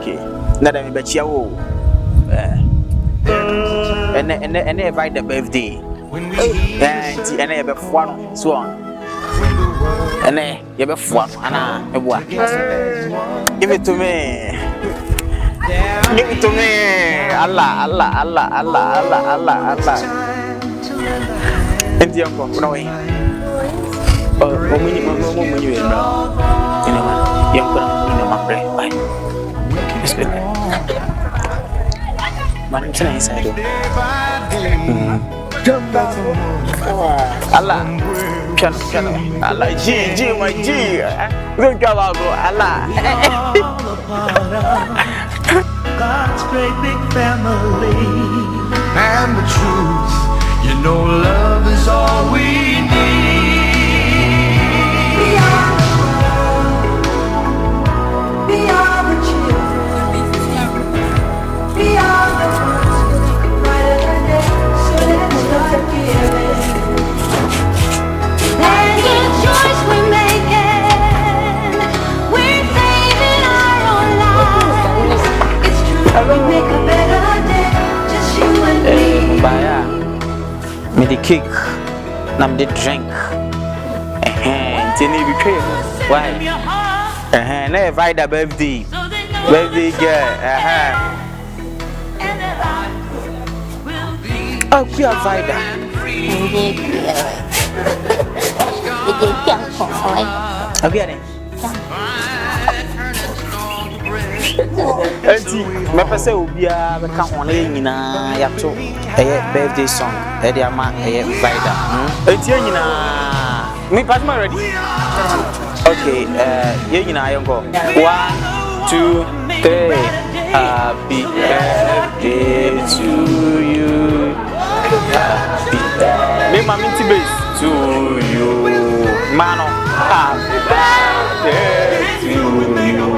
okay. Now that me bet you. And by the birthday. And I have one so on. And I have one and give it to me. Give it to me. Allah. And the uncle, no way. Oh, you know, young my brain. Bye. It's good. Man, it's nice. Allah, piano. Allah, G, my G. Look about Allah. God's great big family. And the truth, you know, love is all we need. We are the children. We are the ones who make it brighter than day. So let's start giving. And the choice we're making, we're saving our own lives. It's true, we make a better day. Just you and me. Baya, me the cake, nam the drink. Tini be cream. Why? Na Vida birthday girl. Oh, we are Vida. Okay, Auntie, me pese obia be ka hone nyina ya to birthday song. E dia ma Vida. Auntie nyina. Me pass my ready. Okay, ye nyina yonko. 1, 2, 3. Happy birthday to you. Happy birthday. Me mami ti base to you. Mano, happy birthday to you.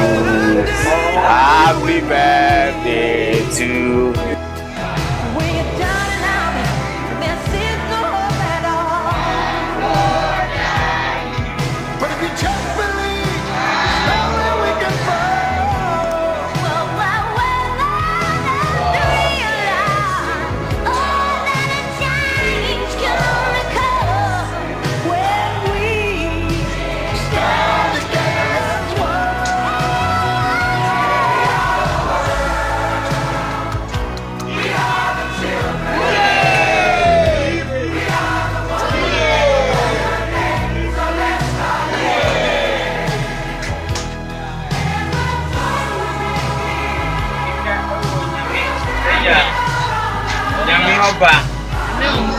Happy birthday to you.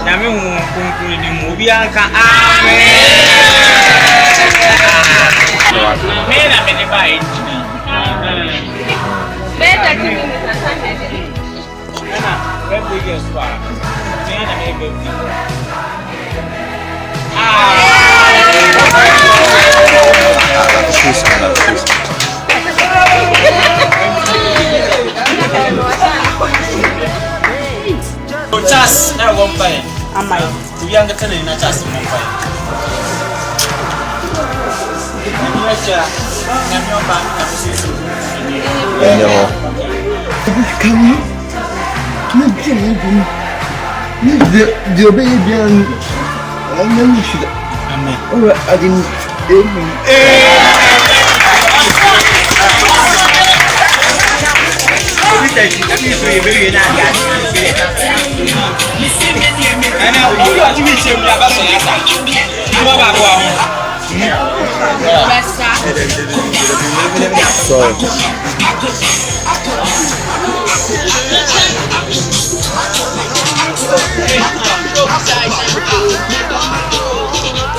Nami kunkuru di mubi anka amen. Mena mene bai. Beta kimi nitasande. Ana, wewe yes pa. Mena mene bai. Chas na wombai amai tuyanga tana na chas wombai ni acha na miomba na kusisu ndio kama Dieu bien amen ora adin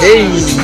Hey.